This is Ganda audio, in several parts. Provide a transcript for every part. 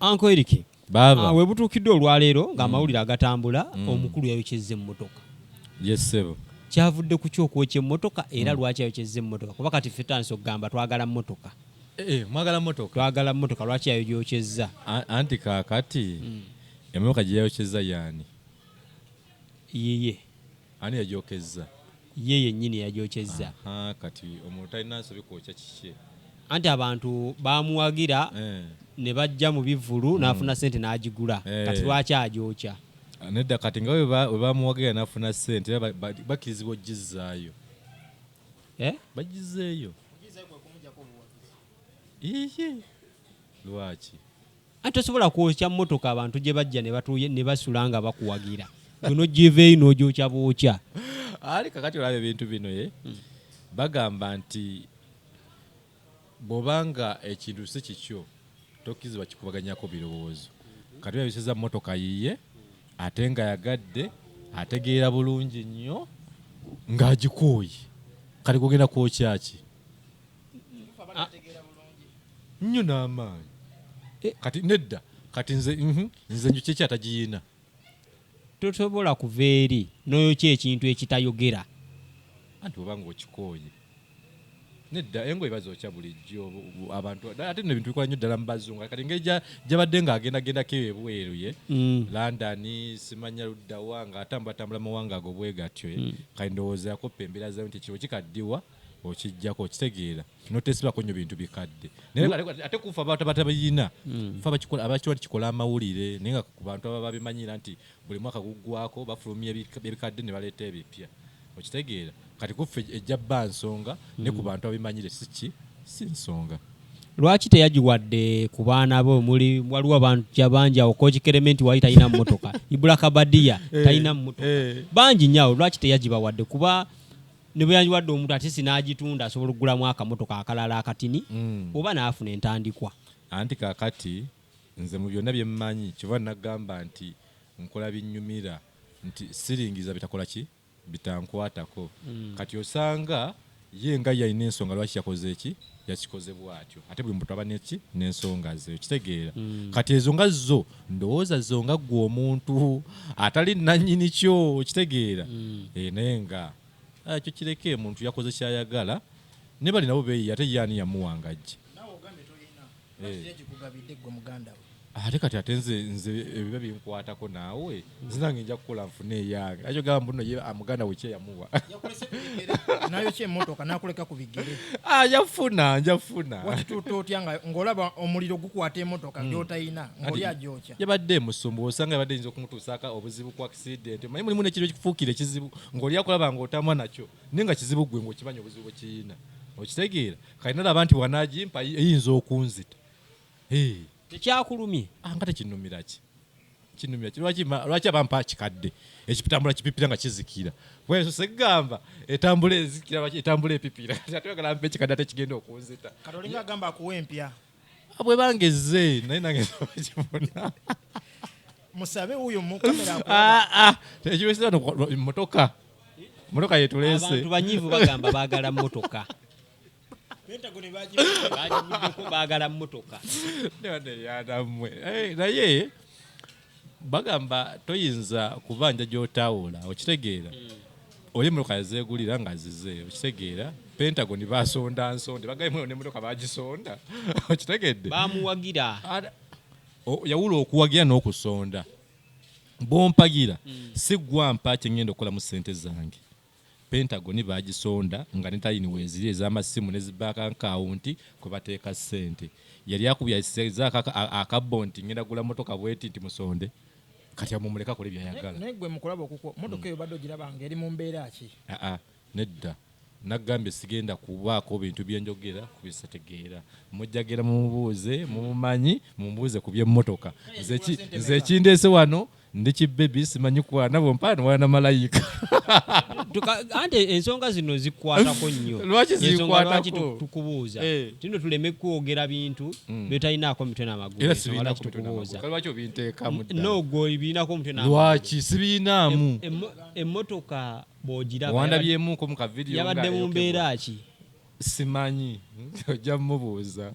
Anko Eriki baba we butukidde olwaleero ng'amawulire agatambula omukulu yayokyezza emmotoka. Yes sebo. Kyavudde ku kyokwokya emmotoka era lwaki yayokyezza emmotoka kuba kati ffe tanso okugamba twagala mmotoka. Mwagala mmotoka. Twagala mmotoka lwaki yayokyezza. Anti kaakati emmotoka gye yayokyezza yaani? Yeye. Ani yagyokezza? Yeye nnyini yagyokyezza. Kati omuntu talina nsobi kwokya kiki? Anti abantu bamuwagira ne bajja mu bivvulu n'afuna ssente n'agigula. Kati lwaki agyokya? Nedda kati nga we bamuwagira n'afuna ssente bakirizibwa ogizzaayo. Bagizeeyo. Lwaki? Anti tosobola kwokya mmotoka abantu gye bajja ne basula nga bakuwagira. Guno giveeyo n'ogyokya bwokya. Ali kakati olaba ebintu bino bagamba nti bw'obanga ekintu si kikyo tokkirizibwa kikubaganyako birowoozo. Kati yayokyezza mmotoka yiye ate nga yagadde ategeera bulungi nnyo ng'agikooye. Kati kugenda kwokya ki? Nnyo n'amaanyi. Kati nedda kati nze njuki ki atagiyina? Tosobola kuva eri n'oyokya ekintu ekitayogera. Anti oba ng'okikooye nedda engoye bazookya bulijjo abantu ate nno ebintu bikola nnyo ddala mu bazungu. Kati engeri gy'abadde ng'agendagendako ebweru ye London simanya luddawa ng'atambulatambula mawanga ago bwe gatyo kati ndowooza yakoppa embeera zayo nti kiwo kikaddiwa okijjako okitegeera notesibako nnyo bintu bikadde naye ate kufa abantu batabayina abakikola kikola amawulire naye nga ku bantu aba babimanyira nti buli mwaka guggwako bafulumya ebikadde ne baleeta ebipya okitegeera. Kati kuffe ejja bba nsonga ne ku bantu abimanyire si nsonga. Lwaki teyagiwadde ku baana bo waliwo abantu bangi awo Coach Clement wali talina mmotoka Ibula Kabadia talina mmotoka bangi nnyo lwaki teyagibawadde kuba ne bwe yagiwadde omuntu ate sinagitunda asobola okugulamu akamotoka akalala akatini oba n'afuna entandikwa. Anti kaakati nze mu byonna bye mmanyi kiva nagamba nti nkola binnyumira nti siringiza bitakola ki bitankwatako. Kati osanga ye nga yalina ensonga lwaki yakoze eki yakikoze bwatyo ate buli muntu aba neki n'ensonga ze okitegeera. Kati ezo nga zo ndowooza zo nga ggwe omuntu atali nannyini kyo okitegeera naye nga ekyo kireke omuntu yakoze kyayagala ne bali nabo beeyi ate yaani yamuwangajje. Ate kati ate nze ebiba binkwatako naawe zinange nja kukola nfune eyange akyo gamba mbuno ye amuganda we kyeyamuwa nayo kyemmotoka nakuleka ku bigere njafuna watituuta otya ng'olaba omuliro gukwata emmotoka gy'otayina ng'oli agyokya. Yabadde emusumbu osanga yabadde yinza okumutuusaako obuzibu ku accident naye mulimu nekiro kifuukire ekizibu ng'oli akulaba ng'otamwa nakyo naye nga kizibu gwe ng'okimanya obuzibu bwe kiyina okitegeera. Kati nalaba nti bw'anaagimpa eyinza okunzita tekyakulumye nga tekinnumira ki lwaki abampa kikadde ekitambula kipipira nga kizikira bweso segamba etambula ezikira etambula epipira ate oyagala mpa ekikadde ate kigenda okunzita kati olinga agamba akuwa empya bwe bangeze naye nange kibona musabe wuyo mu kamera ekiwesera motoka yetuleese abantu banyivu bagamba baagala mmotoka bagibuddeko baagala mmotoka naye bagamba toyinza kubanja gy'otaawula okitegeera oli emmotoka yazeegulira nga zize okitegeera Pentagon basonda nsonde bagayimuno n'emmotoka bagisonda okitegedde bamuwagira yawula okuwagira n'okusonda bompagira si gwampa kyengenda okukola mu ssente zange. Pentagon bagisonda nga ne tayini weeziri ez'amasimu ne zibaaka akawunti kwe bateeka ssente yali akubya akabbo nti ngenda gula motoka bweti nti musonde kati amumuleka kole byayagala naye gwe mukulaba okuko motoka eyo badde ogirabanga eri mu mbeera ki? Nedda nagambye sigenda kubaako bintu byenjogera kubisategeera mujjagera mumubuuze mumumanyi mumubuuze ku by'emmotoka nze ekindeese wano ndi kibebi simanyi kwana bompano wana malayika anti ensonga zino zikwatako nnyo lwaki zikwatako tukubuuza tino tuleme kwogera bintu byetayinaako mitwe n'amagulu era sibinaako tukubuuza lwaki obinteekamu n'ogwo ibinako omutwe n'amagulu lwaki sibinaamu emmotoka bw'ogiraba wandabyemuko mu kavidiyo yabadde mu mbeera ki simanyi ojja mmubuuza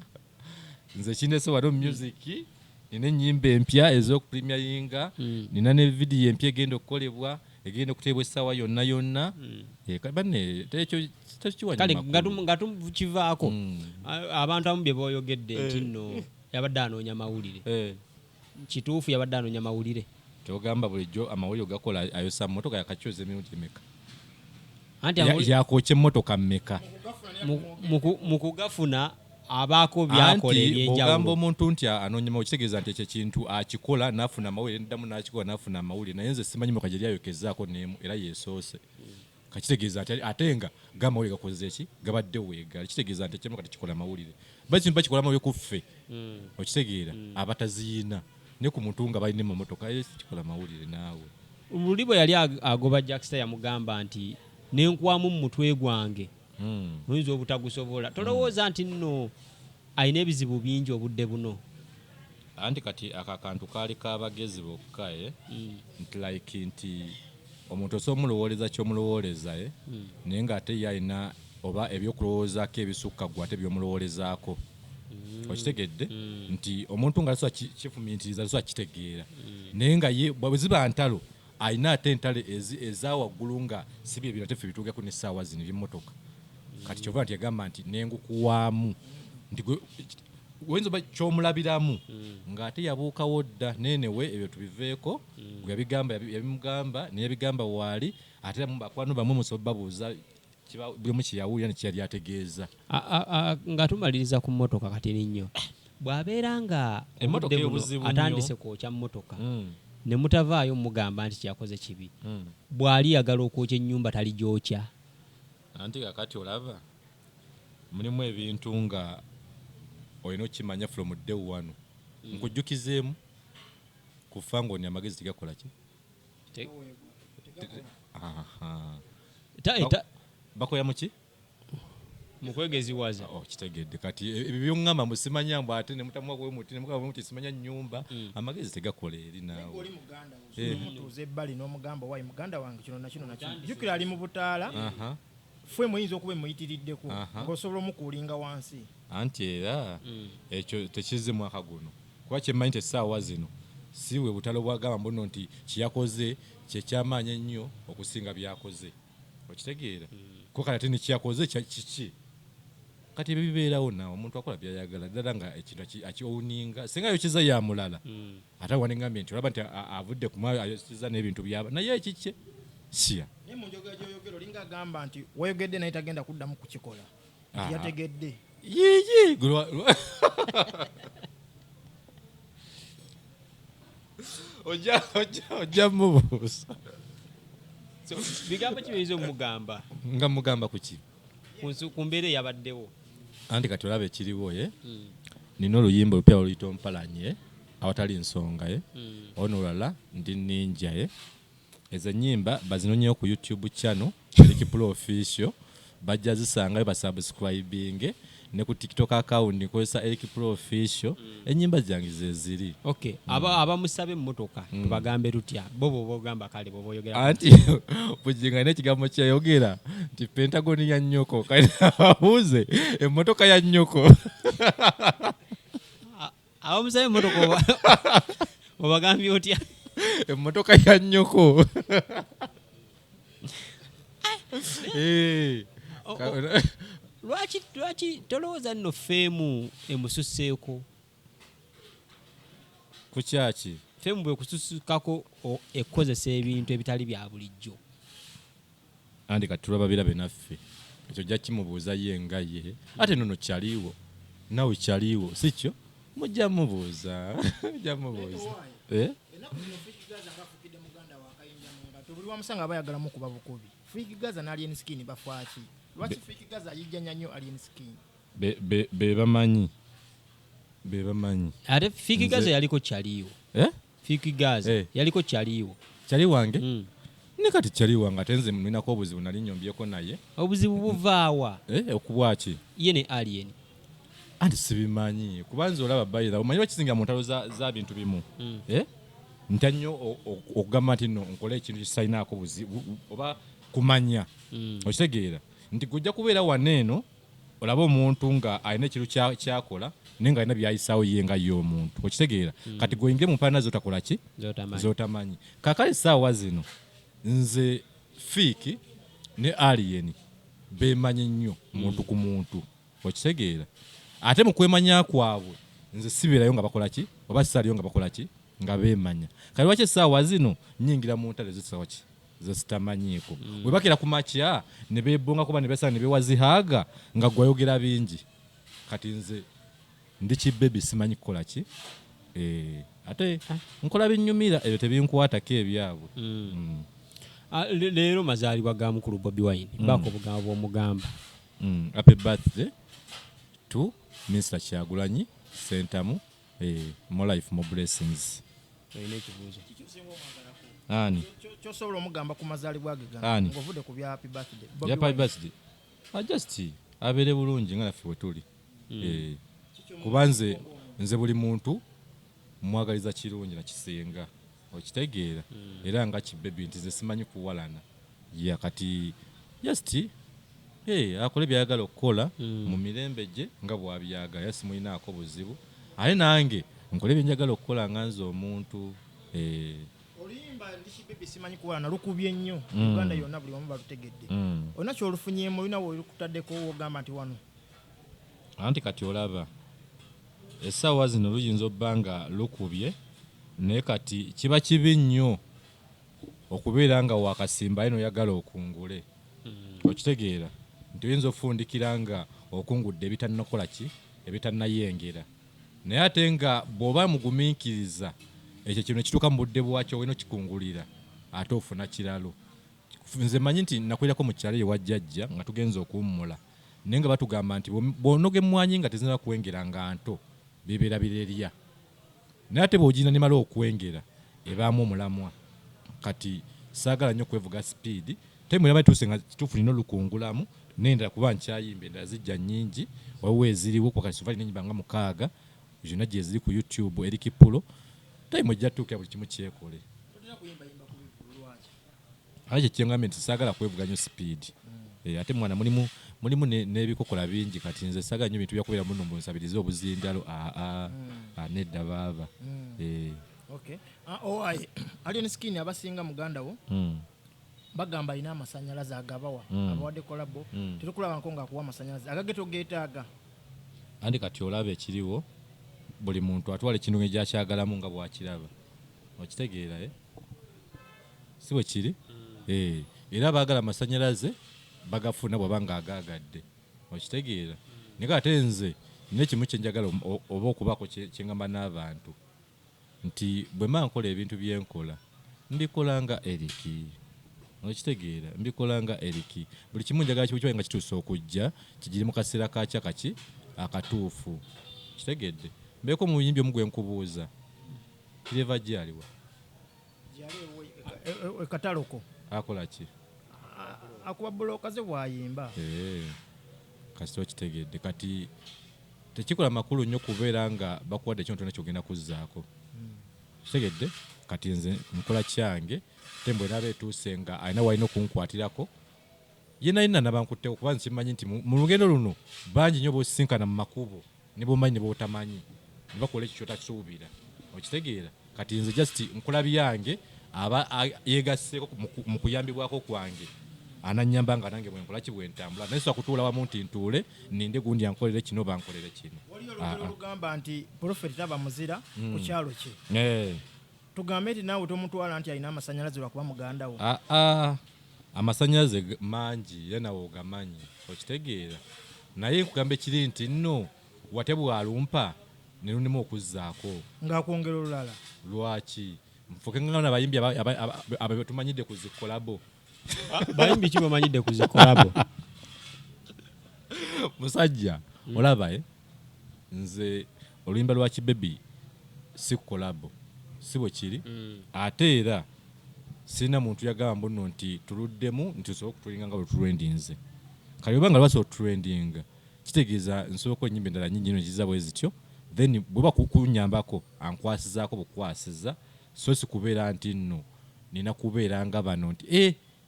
nze kindeese wano music nina ennyimba empya ez'okupremieringa nina ne vidiyo empya egenda okukolebwa egenda okuteebwa essaawa yonna banne tekiwanyuma kale nga tukivaako abantu abamu bye boyogedde nti nno yabadde anoonya mawulire kituufu yabadde anoonya mawulire teogamba bulijjo amawulire gakola ayosa mmotoka yakacyoza emirundi emeka yakookya emmotoka mmeka mu kugafuna abaako byakola ebyenjawulo ogamba omuntu nti anoonya mawulire kitegeeza nti ekyo ekintu akikola n'afuna amawulire neddamu n'akikola n'afuna amawulire naye nze simanyi moka gye lyayokezzaako n'emu era yeesoose kakitegeeza nti ate nga gamawulire gakoze eki gabadde weegali kitegeeza nti ekyemoka tekikola amawulire bakintu bakikola amawulire ku ffe okitegeera abataziina ne ku muntu nga balina emmotoka kikola amawulire naawe luli bwe yali agoba Jackson yamugamba nti nenkwamu mu mutwe gwange oyinza obutagusobola tolowooza nti nno alina ebizibu bingi obudde buno anti kati akakantu kaali kabagezi bokka nti like nti omuntu osobola omulowooleza ky'omulowooleza naye ng'ate ye alina oba ebyokulowoozaako ebisukka gwe ate by'omulowoolezaako okitegedde nti omuntu nga asobola kifumiintiriza asobola kitegeera naye nga ye bwe ziba ntalo alina ate entale ezawaggulu nga si bye bino teffe bituukeko n'essaawa zino by'emmotoka kati kyova nti yagamba nti nengukuwaamu nti oyinza oba ky'omulabiramu ng'ate yabuukawo dda nenewe ebyo tubiveeko gwe yabimugamba naye yabigamba waali ate bakwano bamwe musobola babuuza buli omu kyeyawulira nekyeyali ategeeza nga tumaliriza ku mmotoka kati nnyo bw'abeera nga emmotoka y'obuzibu atandise kwokya mmotoka ne mutavaayo mugamba nti kyakoze kibi bw'ali yagala okwokya ennyumba tali gyokya anti kakati olaba mulimu ebintu nga olina okimanya from day one nkujjukizeemu kufa ng'oni amagezi tegakola ki bakoya muki mukwegeziwaza kitegedde kati ebyo byoŋŋamba musimanya mbw ate nemuti simanya nnyumba amagezi tegakola eri naawe mutuuza ebbali n'omugamba wayi muganda wange kino nakino nakino jjukira ali mu butaala ffe muyinza okuba emuyitiriddeko ng'osobola omukuulinga wansi anti era ekyo tekizze mwaka guno kuba kyemmanyi nti essaawa zino si bwe butalo bwagamba mbuno nti kyeyakoze kyekyamaanyi ennyo okusinga byakoze okitegeera ko kati ate nekyakoze kiki kati ebyo bibeerawo naawe omuntu akola byayagala ddala nga ekintu akiowuninga singa yokiza ya mulala ate wanengambye nti olaba nti avudde kumwayo ayosiza n'ebintu byaba naye ekikye siya naye mu njogera gy'oyogera olinga agamba nti wayogedde naye tagenda kuddamu kukikola nti yategedde yiyi ojja mubuusa bigambo kibiriza omugamba nga mugamba kuki ku mbeera eyabaddewo anti kati olaba ekiriwo nina oluyimba olupya oluyita ompalanye awatali nsonga ono olala ndi ninja ezo ennyimba bazinonyeyo ku YouTube channel Erikipro official bajja zisangayo basubscribing ne ku TikTok account nkozesa Erikipro official ennyimba zange zeziri abamusabe emmotoka tubagambe tutya bobo bogamba kale bobo oyogera anti bujinga n'ekigambo kyayogera nti Pentagon ya nnyoko kale abuuze emmotoka ya nnyoko abamusabe emmotoka obagambye otya emmotoka ya nnyoko lwaki tolowooza nno feemu emususseeko ku kyaki feemu bwe kususukako ekkozesa ebintu ebitali bya bulijjo andi kati tulaba birabe naffe ekyo jja kimubuuza ye nga ye ate nono kyaliwo nawe kyaliwo si kyo mujja mubuuza buli wamusanga aba ayagalamu kuba bukubi fiikigaza n'alien skin bafaaki lwaki fiikigaza ayijjanya nnyo alien skin be bamanyi ate fiikigaza yaliko kyaliwo fiikigaza yaliko kyaliwo kyali wange ne kati kyali wange ate nze mulinako obuzibu nali nnyombyeko naye obuzibu buvaawa okubwaki ye ne alien anti sibimanyi kubanza olaba bayira omanyi bakisinga mu ntalo za bintu bimu ntya nnyo okugamba nti nno nkola ekintu kisalinaako buzibu oba kumanya okitegeera nti gujja kubeera waneeno olaba omuntu nga alina ekintu kyakola naye nga alina byayisaawo ye nga ye omuntu okitegeera kati goyinge mu mpaana zotakola ki zotamanyi kakale essaawa zino nze fiiki ne alien beemanyi nnyo muntu ku muntu okitegeera ate mu kwemanya kwabwe nze sibeerayo nga bakola ki oba sisaliyo nga bakola ki nga beemanya kale lwaki essaawa zino nyingira mu ntale zisaawa ki zesitamanyiiko bwe bakira ku makya ne beebonga kuba ne besala ne bewazihaaga nga gwayogera bingi kati nze ndi kibebi simanyi kukola ki ate nkola binnyumira ebyo tebinkwatako ebyabwe leero mazaalibwa ga mukulu Bobi Wine baako obugambo bw'omugamba happy birthday to Mr. Kyagulanyi Sentamu more life more blessings olina ekibuuzo ani kyosobola omugamba ku mazaalibwa ge Ani? ng'ovudde ku bya happy birthday ya happy birthday just abeere bulungi nga naffe bwe tuli kuba nze buli muntu mwagaliza kirungi nakisenga okitegeera era nga kibebi nti nze simanyi kuwalana ya kati just akole byayagala okukola mu mirembe gye nga bwabyagala simulinaako buzibu ate nange nkole byenjagala okukola nga nze omuntu olimba ndi kibebi simanyi kuwalana lukubye nnyo Uganda yonna buli omu balutegedde olina kyolufunyeemu olina weolukutaddeko wogamba nti wano anti kati olaba essaawa zino luyinza obba nga lukubye naye kati kiba kibi nnyo okubeera nga wakasimba eno oyagala okungule okitegeera nti oyinza ofundikira nga okungudde ebitannakola ki ebitannayengera naye ate nga bw'oba mugumiikiriza ekyo kino kituuka mu budde bwakyo olina okikungulira ate ofuna kiralo nze manyi nti nakwirako mu kyalo ewa jjajja nga tugenza okuwummula naye nga batugamba nti bw'onoga emmwanyi nga tezinaba kuwengera nga nto bibeera birerya naye ate bw'ogirina ne mala okwengera ebaamu omulamwa kati saagala nnyo okwevuga sipiidi temwera batuuse nga kituufu nina olukungulamu nendala kuba nkyayimba endala zijja nnyingi waliwo eziriwo kwakati suva lina ennyimba nga 6 zonna gye ziri ku YouTube eri Kipulo time ojja tuukira buli kimu kyekole ate kyekyengambye nti saagala kwevuga nnyo sipiidi ate mwana mulimu n'ebikokola bingi kati nze saagala nnyo bintu byakubeera muno mbonsabirize obuzindalo nedda baaba alien skin abasinga mugandawo bagamba alina amasanyalaze agabawa abawadde kolabo tetukulabako ngaakuwa amasanyalaze agageto geetaaga andi kati olaba ekiriwo buli muntu atwala ekintu gyakyagalamu nga bwakiraba okitegeera si bwe kiri era baagala amasanyalaze bagafuna bwaba nga agaagadde okitegeera naye ate nze nekimu kyenjagala oba okubaako kyengamba n'abantu nti bwe mba nkola ebintu byenkola mbikola nga eriki okitegeera mbikola nga eriki buli kimu njagala kibu nga kituusa okujja kigiri mu kaseera kakya kaki akatuufu kitegedde mbeeko mu buyimbi omu gwe nkubuuza kireva gyaliwa kataloko akola ki akuba buloka ze bwayimba kasita okitegedde kati tekikola makulu nnyo kubeera nga bakuwadde ekintu kyonna kyogenda kuzzaako kitegedde kati nze nkola kyange tembwe naba etuuse nga alina walina okunkwatirako yenayina nabankutteko kuba nkimanyi nti mu lugendo luno bangi nnyo bosisinkana mu makubo ne bomanyi ne botamanyi ne bakola ekyo kyotakisuubira okitegeera kati nze just nkola byange aba yegasseeko mu kuyambibwako kwange ananyamba nga nange bwenkola ki bwentambula naye sobola kutuula wamu nti ntuule ninde gundi ankolere kino bankolere kino olugamba nti profeti taba muzira ku kyalo kye tugambe nti naawe tomutwala nti alina amasanyalaze lwakuba mugandawo amasanyalaze mangi ye nawe ogamanyi okitegeera naye nkugambe kiri nti nno wate bwalumpa ne lundimu okuzzaako ng'akwongera olulala lwaki nfuke nga nabayimbi abo tumanyidde ku zikolabo bayimbi ki bamanyidde ku zikolabo musajja olaba nze oluyimba lwa kibebi si kolabo si bwe kiri ate era sirina muntu yagamba mbuno nti tuluddemu nti tusobola okutulinga nga bwe tulwendinze kale oba nga lwasobola okutuwendinga kitegeeza nsobola ennyimba endala nnyingi ino ziza bwe zityo then bweba kunyambako ankwasizaako bukwasiza so si kubeera nti nno nina kubeera nga bano nti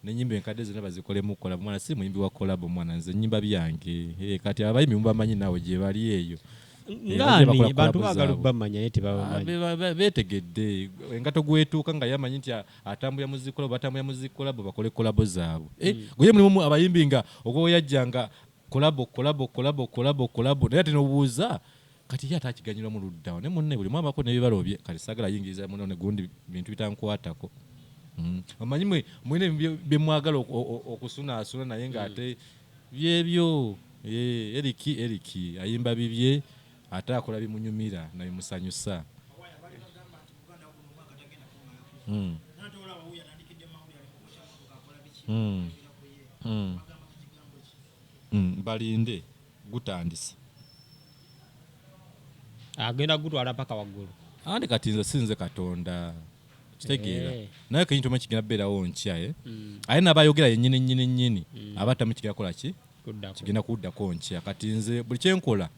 n'ennyimba enkadde zonna bazikolemu collab. Mwana si muyimbi wa collab mwana, nze nnyimba byange. Kati abayimbi mubamanyi naawe gye bali eyo. Ngani bantu baagala bamanya naye tebabamanyi. Beetegedde engato gwetuuka nga yamanyi nti atambulira music collab, batambulira music collab bakole collab zaabwe. Gwe mulimu abayimbi nga ogwoyajjanga collab naye ate n'obuuza kati ye atakiganyirwa mu luddawo ne munne buli mwabako n'ebibalo bye kati sagala yingiriza muno ne gundi bintu bitankwatako. Amanyi mwine bye mwagala okusunaasuna naye ng'ate byebyo eriki ayimba bibye ate akola bimunyumira naye musanyusa. Balinde gutandise agenda gutwala paka waggulu. Andi kati nze sinze Katonda kitegeera naye kenyitoma kigenda beerawo nkya aye n'abayogera yennyini abatamu kigenda kola ki kigenda kuddako nkya. Kati nze buli kyenkola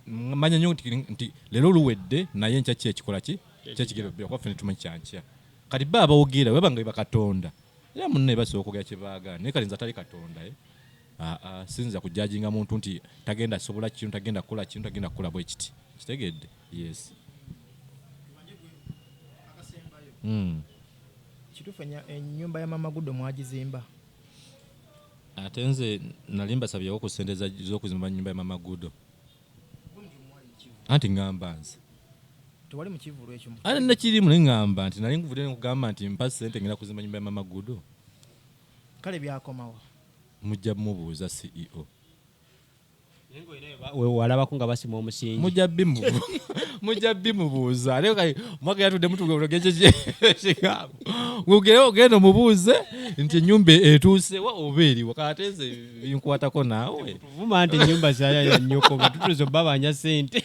manya nnyo nti leero luwedde naye nkya ki ekikola ki kyekigenda beera kuba ffene tumanyi kyankya. Kati ba abawogera weba nga bakatonda era munne basobola okwogera kye baagala naye kati nze atali Katonda sinza kujajinga muntu nti tagenda sobola kintu tagenda kukola kintu tagenda kukola bwe kiti kitegedde. Yes. Kituufu ennyumba ya Mama Gudo mwagizimba? Ate nze nalimba sabyewo ku ssente z'okuzimba ennyumba ya Mama Gudo. Anti ngamba nze tewali mu kivulu ekyo. Ate nakirimu ne ngamba nti nali nkuvudde nkugamba nti mpa ssente ngenda kuzimba ennyumba ya Mama Gudo. Kale byakomawo mujja mubuuza CEO. Walabako nga basima omusingi. Mujja bimubuuza. Leo kali mwaka yatudde mutugejeje kigabo. Ogenda mubuuze nti ennyumba etuuse wa obeeri wakateze binkwatako naawe. Vuma nti ennyumba ya nnyoko batutuzo babanya ssente.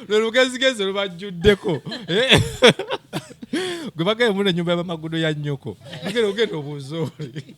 Lwe lugezigezi lubajjuddeko. Gwe bagaye muna ennyumba ya Mama Gudo ya nnyoko. Ogenda obuuza oli.